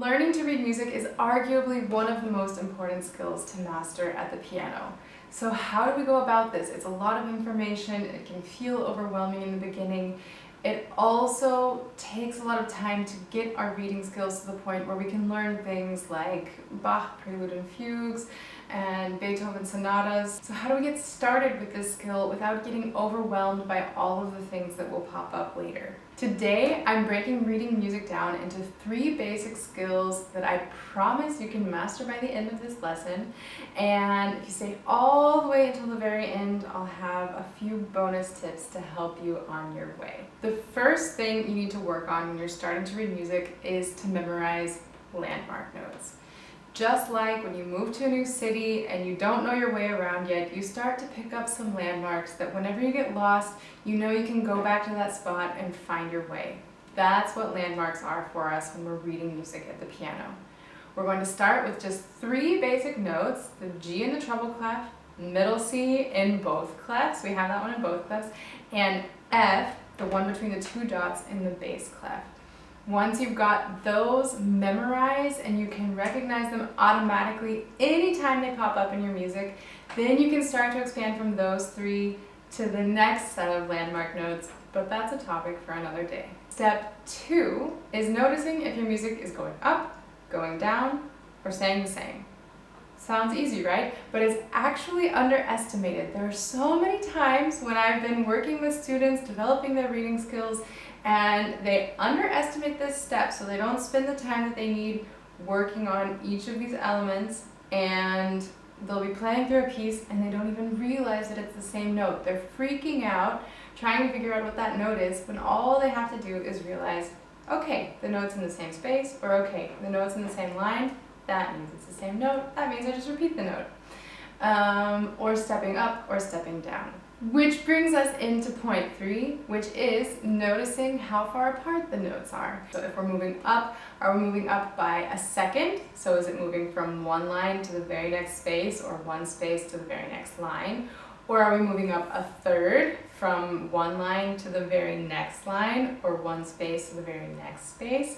Learning to read music is arguably one of the most important skills to master at the piano. So how do we go about this? It's a lot of information, it can feel overwhelming in the beginning. It also takes a lot of time to get our reading skills to the point where we can learn things like Bach Prelude and Fugues and Beethoven sonatas. So how do we get started with this skill without getting overwhelmed by all of the things that will pop up later? Today, I'm breaking reading music down into 3 basic skills that I promise you can master by the end of this lesson. And if you stay all the way until the very end, I'll have a few bonus tips to help you on your way. The first thing you need to work on when you're starting to read music is to memorize landmark notes. Just like when you move to a new city and you don't know your way around yet, you start to pick up some landmarks that whenever you get lost, you know you can go back to that spot and find your way. That's what landmarks are for us when we're reading music at the piano. We're going to start with just 3 basic notes, the G in the treble clef, middle C in both clefs, we have that one in both clefs, and F, the one between the 2 dots in the bass clef. Once you've got those memorized and you can recognize them automatically anytime they pop up in your music, then you can start to expand from those 3 to the next set of landmark notes, but that's a topic for another day. Step 2 is noticing if your music is going up, going down, or staying the same. Sounds easy, right? But it's actually underestimated. There are so many times when I've been working with students developing their reading skills and they underestimate this step, so they don't spend the time that they need working on each of these elements, and they'll be playing through a piece and they don't even realize that it's the same note. They're freaking out trying to figure out what that note is when all they have to do is realize, okay, the note's in the same space, or okay, the note's in the same line. That means it's the same note. That means I just repeat the note. Or stepping up or stepping down. Which brings us into point 3, which is noticing how far apart the notes are. So if we're moving up, are we moving up by a second? So is it moving from one line to the very next space, or one space to the very next line? Or are we moving up a third from one line to the very next line, or one space to the very next space?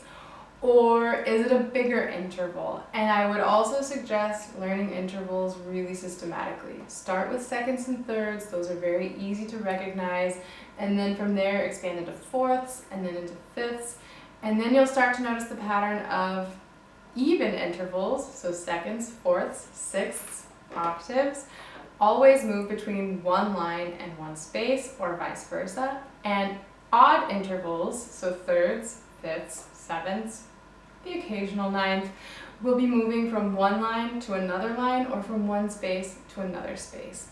Or is it a bigger interval? And I would also suggest learning intervals really systematically. Start with seconds and thirds, those are very easy to recognize, and then from there expand into fourths and then into fifths, and then you'll start to notice the pattern of even intervals, so seconds, fourths, sixths, octaves, always move between one line and one space or vice versa, and odd intervals, so thirds, fifths, sevenths, the occasional ninth, will be moving from one line to another line or from one space to another space.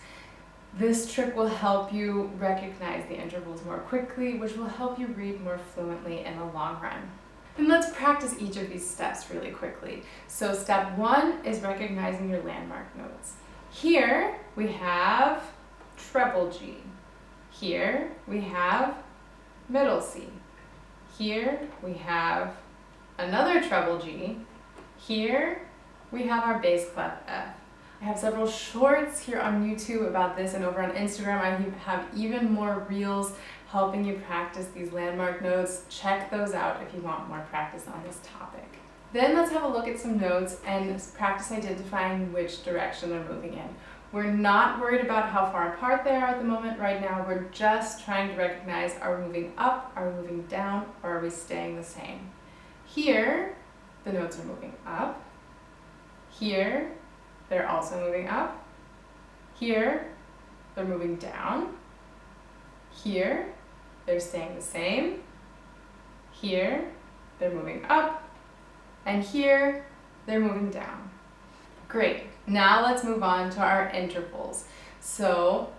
This trick will help you recognize the intervals more quickly, which will help you read more fluently in the long run. And let's practice each of these steps really quickly. So step 1 is recognizing your landmark notes. Here we have treble G. Here we have middle C. Here we have another treble G. Here we have our bass clef F. I have several shorts here on YouTube about this, and over on Instagram I have even more reels helping you practice these landmark notes. Check those out if you want more practice on this topic. Then let's have a look at some notes and practice identifying which direction they're moving in. We're not worried about how far apart they are at the moment right now. We're just trying to recognize, are we moving up, are we moving down, or are we staying the same? Here, the notes are moving up. Here, they're also moving up. Here, they're moving down. Here, they're staying the same. Here, they're moving up. And here, they're moving down. Great. Now let's move on to our intervals. So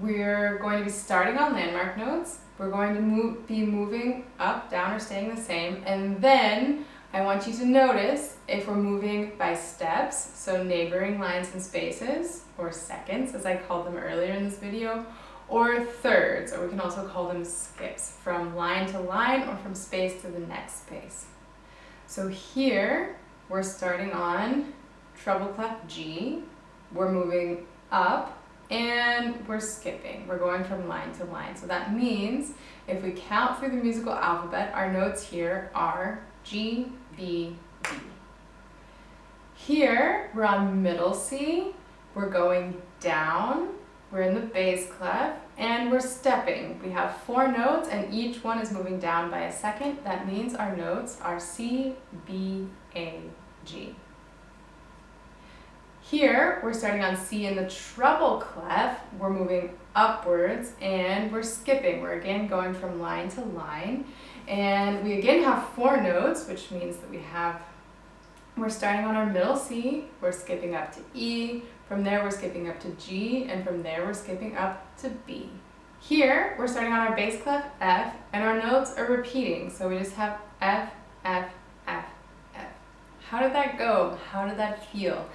we're going to be starting on landmark notes. We're going to be moving up, down, or staying the same. And then I want you to notice if we're moving by steps, so neighboring lines and spaces, or seconds, as I called them earlier in this video, or thirds, or we can also call them skips, from line to line or from space to the next space. So here, we're starting on treble clef G, we're moving up, and we're skipping. We're going from line to line. So that means if we count through the musical alphabet, our notes here are G, B, D. Here, we're on middle C, we're going down, we're in the bass clef, and we're stepping. We have 4 notes and each one is moving down by a second. That means our notes are C, B, A, G. Here, we're starting on C in the treble clef, we're moving upwards and we're skipping. We're again going from line to line. And we again have 4 notes, which means that we're starting on our middle C, we're skipping up to E, from there we're skipping up to G, and from there we're skipping up to B. Here, we're starting on our bass clef F, and our notes are repeating, so we just have F, F, F, F. How did that go? How did that feel?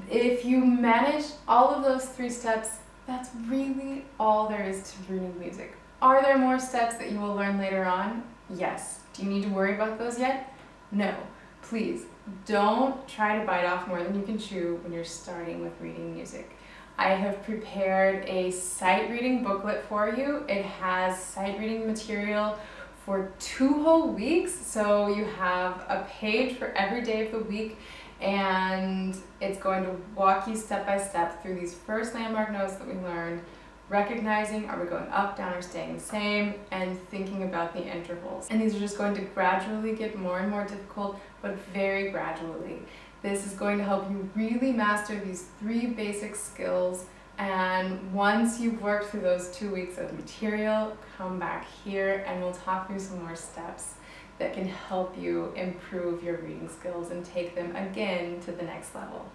If you manage all of those 3 steps, that's really all there is to reading music. Are there more steps that you will learn later on? Yes. Do you need to worry about those yet? No. Please, don't try to bite off more than you can chew when you're starting with reading music. I have prepared a sight reading booklet for you. It has sight reading material for 2 whole weeks, so you have a page for every day of the week, and it's going to walk you step by step through these first landmark notes that we learned, recognizing are we going up, down, or staying the same, and thinking about the intervals. And these are just going to gradually get more and more difficult, but very gradually. This is going to help you really master these 3 basic skills, and once you've worked through those 2 weeks of material, come back here and we'll talk through some more steps that can help you improve your reading skills and take them again to the next level.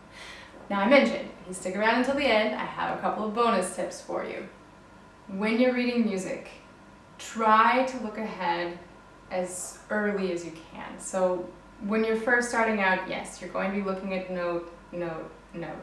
Now, I mentioned, if you stick around until the end, I have a couple of bonus tips for you. When you're reading music, try to look ahead as early as you can. So when you're first starting out, yes, you're going to be looking at note, note, note.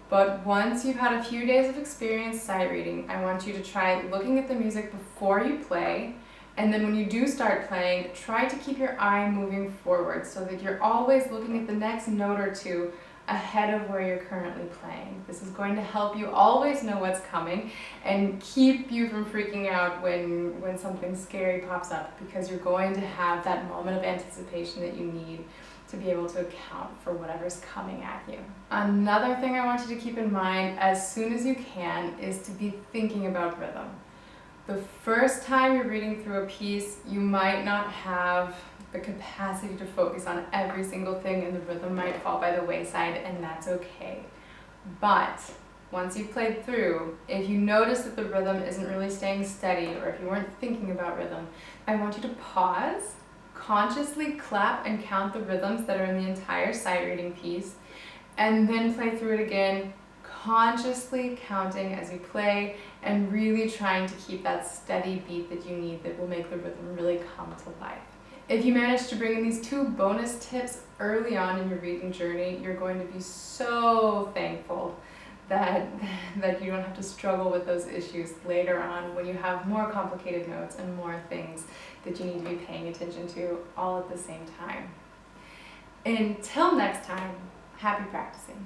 But once you've had a few days of experience sight reading, I want you to try looking at the music before you play, and then when you do start playing, try to keep your eye moving forward so that you're always looking at the next note or 2 ahead of where you're currently playing. This is going to help you always know what's coming and keep you from freaking out when something scary pops up, because you're going to have that moment of anticipation that you need to be able to account for whatever's coming at you. Another thing I want you to keep in mind as soon as you can is to be thinking about rhythm. The first time you're reading through a piece, you might not have the capacity to focus on every single thing, and the rhythm might fall by the wayside, and that's okay. But once you've played through, if you notice that the rhythm isn't really staying steady, or if you weren't thinking about rhythm, I want you to pause, consciously clap and count the rhythms that are in the entire sight reading piece, and then play through it again, consciously counting as you play and really trying to keep that steady beat that you need that will make the rhythm really come to life. If you manage to bring in these 2 bonus tips early on in your reading journey, you're going to be so thankful that you don't have to struggle with those issues later on when you have more complicated notes and more things that you need to be paying attention to all at the same time. Until next time, happy practicing.